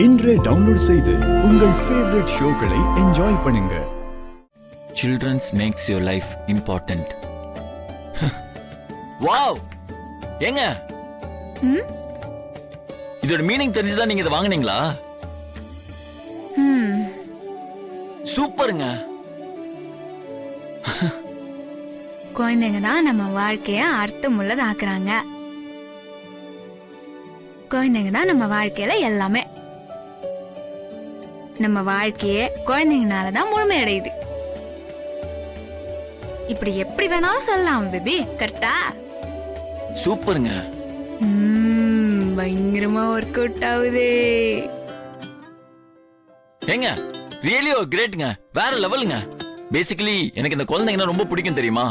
இன்றே டவுன்லோட் செய்து உங்கள் ஃபேவரட் ஷோக்களை என்ஜாய் பண்ணுங்க. Children's makes your life important. Wow, ஏங்க இதோட மீனிங் தெரிஞ்சுதான் நீங்க இதை வாங்குனீங்களா? சூப்பருங்க. குழந்தைங்க தான் நம்ம வாழ்க்கைய அர்த்தமுள்ளதாக்குறாங்க. குழந்தைங்க தான் நம்ம வாழ்க்கையில எல்லாமே. நம்ம வாழ்க்கையே குழந்தைங்கனாலதான் முழுமையடையுது. இப்படி எப்படி வேணாலும் சொல்லலாம் பேபி, கரெக்டா? சூப்பருங்க. பயங்கரமா ஒர்க் அவுட் ஆகுது. ஏங்க ரியலி ஒரு கிரேட்ங்க, வேற லெவலுங்க. பேசிக்கலி எனக்கு இந்த குழந்தைங்கன்னா ரொம்ப பிடிக்கும் தெரியுமா?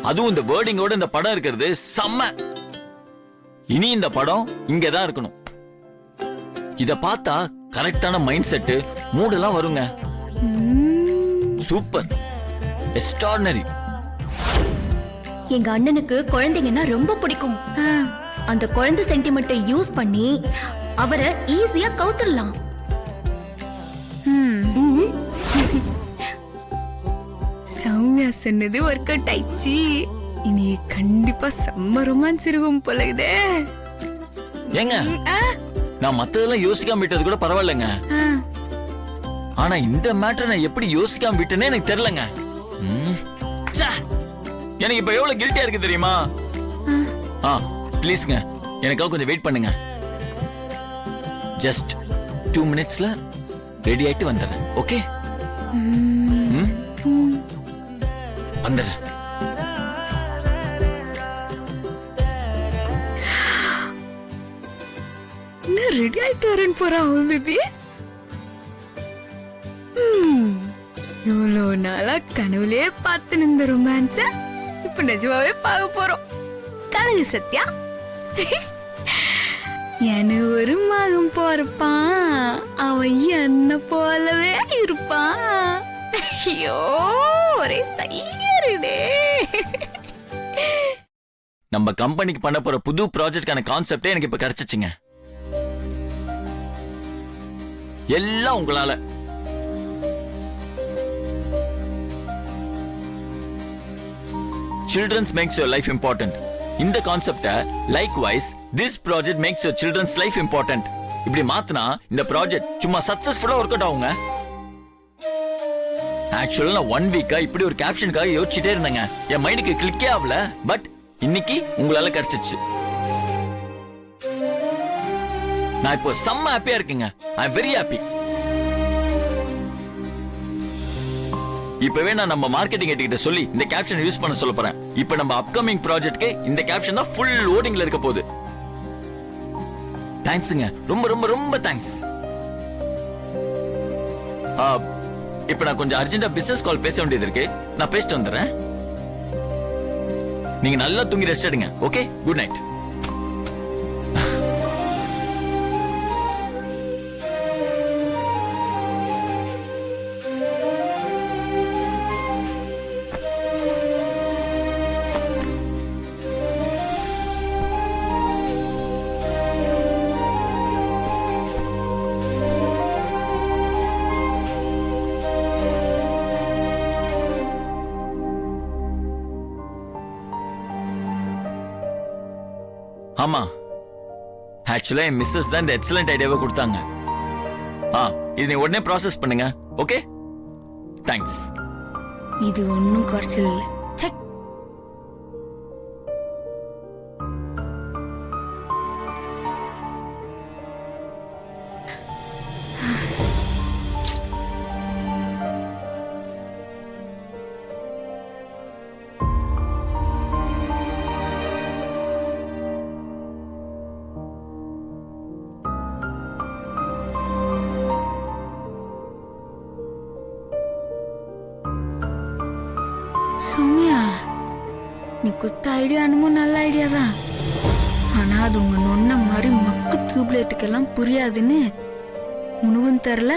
அதுவும் இந்த வேர்டிங்கோட இந்த படம் இருக்கிறது செம்ம. இனி இந்த படம் இங்கதான் இருக்கணும். இத பார்த்தா கரெக்டான மைண்ட் செட் மூடெல்லாம் வருங்க. Super, extraordinary. எங்க அண்ணனுக்கு குழந்தைங்கன்னா ரொம்ப பிடிக்கும். அந்த குழந்தை சென்டிமெண்ட்டை யூஸ் பண்ணி அவரை ஈஸியா கவுத்துடலாம். சௌமியா சொன்னது ஒர்க் அவுட் ஆயிடுச்சு. இனி கண்டிப்பா செம்ம ரொமான்ஸ் இருக்கும் போல இதே. ஏங்க நான் மத்ததெல்லாம் யோசிக்காம விட்டது கூட பரவாயில்லைங்க. ஆனா இந்த மேட்டர் நான் எப்படி யோசிக்காம விட்டேனே எனக்கு தெரியலங்க. எனக்கு இப்ப எவ்வளவு கில்ட்டியா இருக்கு தெரியுமா? ப்ளீஸ்ங்க எனக்காக கொஞ்சம் வெயிட் பண்ணுங்க. ஜஸ்ட் 2 minutesல ரெடி ஆயிட்டு வந்துடுறேன். ஓகே, வந்துடுறேன். ரெடி ஆயிட்டு வரேன்னு போறா பேபி. இவ்வளவு நாளா கனவுலயே பார்த்து இந்த ரொமான்ஸ இப்ப நிஜமாவே பார்க்க போறோம். கலகு சத்யா. என ஒரு மகன் போறப்பான், அவன் என்ன போலவே இருப்பான். ஐயோ ஒரே சரியாருதே. நம்ம கம்பெனிக்கு பண்ண போற புது ப்ராஜெக்ட்கான கான்செப்டே எனக்கு இப்ப கிடைச்சிச்சுங்க. எல்லாம் உங்களால. Children's makes your life important. இந்த கான்செப்ட likewise this project makes your children's life important. இப்படி மாத்துனா இந்த ப்ராஜெக்ட் சும்மா சக்சஸ்ஃபுல்லா ஒர்க் அவுட் ஆகுங்க. ஆக்சுவலா நான் 1 வீக்கா இப்படி ஒரு கேப்ஷனுக்காக யோசிச்சுட்டே இருந்தேங்க. என் மைண்டுக்கு கிளிக்கே ஆகல. பட் இன்னைக்கு உங்களால கிடைச்சிச்சு. நான் இப்போ செம்ம ஹாப்பியா இருக்கேங்க. ஐ அம் வெரி ஹாப்பி. இப்பவே நான் நம்ம மார்க்கெட்டிங் கிட்ட சொல்லி இந்த கேப்ஷன் யூஸ் பண்ண சொல்ல போறேன். இப்போ நம்ம அப்கமிங் ப்ராஜெக்ட்க்கு இந்த கேப்ஷன் தான் ஃபுல் லோடிங்ல இருக்க போகுது. தேங்க்ஸ்ங்க, ரொம்ப ரொம்ப ரொம்ப தேங்க்ஸ். இப்போ நான் கொஞ்சம் அர்ஜென்ட்டா பிசினஸ் கால் பேச வேண்டியது இருக்கு. நான் பேசிட்டு வந்துடுறேன். நீங்க நல்லா தூங்கி ரெஸ்ட் எடுங்க. Okay, good night. ஆமா, ஆக்சுவலா என் மிஸ்ஸஸ் தான் இந்த எக்ஸலென்ட் ஐடியாவை கொடுத்தாங்க. இது நீ உடனே ப்ராசஸ் பண்ணுங்க. Okay, thanks. இது ஒன்னும் குறைச்சல் இல்லை. சௌமியா, நீ குத்த ஐடியா என்னமோ நல்ல ஐடியா தான். ஆனா அது உங்க நொன்ன மாதிரி மக்கு டியூப்லைட்டுக்கெல்லாம் புரியாதுன்னு உனவும் தரல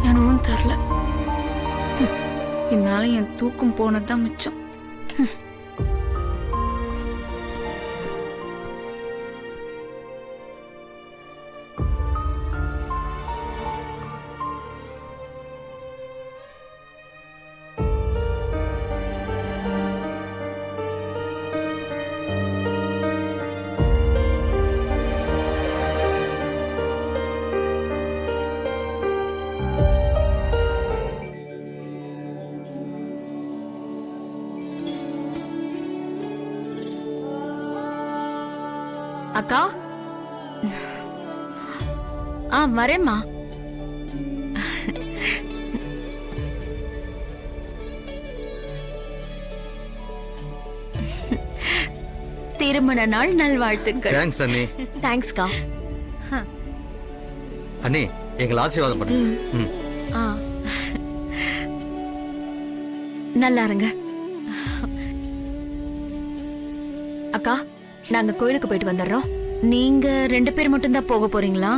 எனவும் தரல. இதனால என் தூக்கம் போனதுதான் மிச்சம். அக்கா வரேம்மா. திருமண நாள் நல்வாழ்த்துக்கள். தேங்க்ஸ் அண்ணி. தேங்க்ஸ்க்கா. அண்ணி எங்களை ஆசீர்வாதம் பண்ணுங்க. ம். நல்லா இருங்க. அக்கா நாங்க கோயிலுக்கு போயிட்டு வந்துடுறோம். நீங்க 2 பேர் மட்டும்தான் போக போறீங்களா?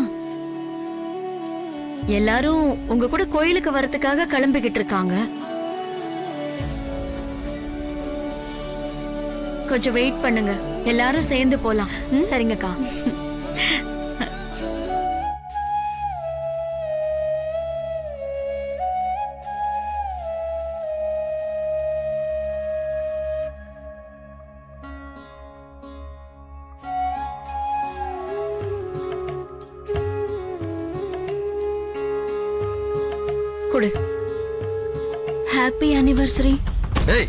எல்லாரும் உங்க கூட கோயிலுக்கு வரதுக்காக கிளம்பிக்கிட்டு இருக்காங்க. கொஞ்சம் வெயிட் பண்ணுங்க, எல்லாரும் சேர்ந்து போலாம். சரிங்கக்கா. கொடு. Happy anniversary. ஏய்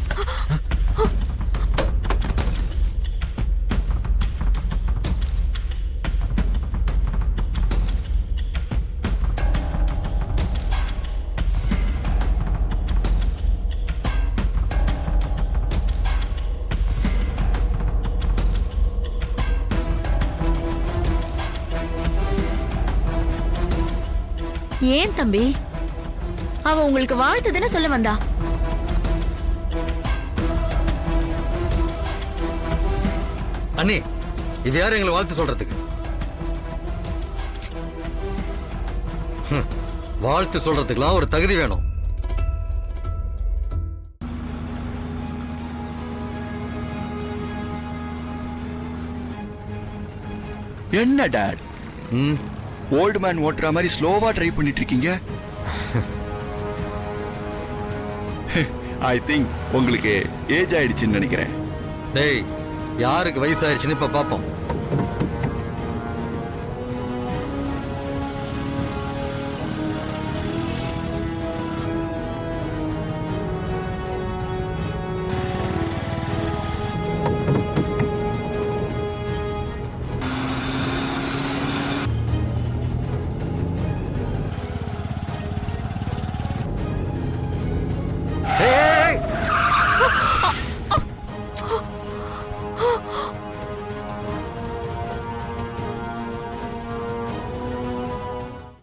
ஏன் தம்பி, அவ உங்களுக்கு வாழ்த்து தானே சொல்ல வந்தா? அண்ணி இவ யாரு எங்களை வாழ்த்து சொல்றதுக்கு? வாழ்த்து சொல்றதுக்குலாம் ஒரு தகுதி வேணும். என்ன டாட், ஓல்டு மேன் ஓட்டுற மாதிரி ஸ்லோவா ட்ரைவ் பண்ணிட்டு இருக்கீங்க? ஐ திங்க் உங்களுக்கு ஏஜ் ஆயிடுச்சுன்னு நினைக்கிறேன். டேய் யாருக்கு வயசாயிருச்சுன்னு இப்ப பாப்போம்.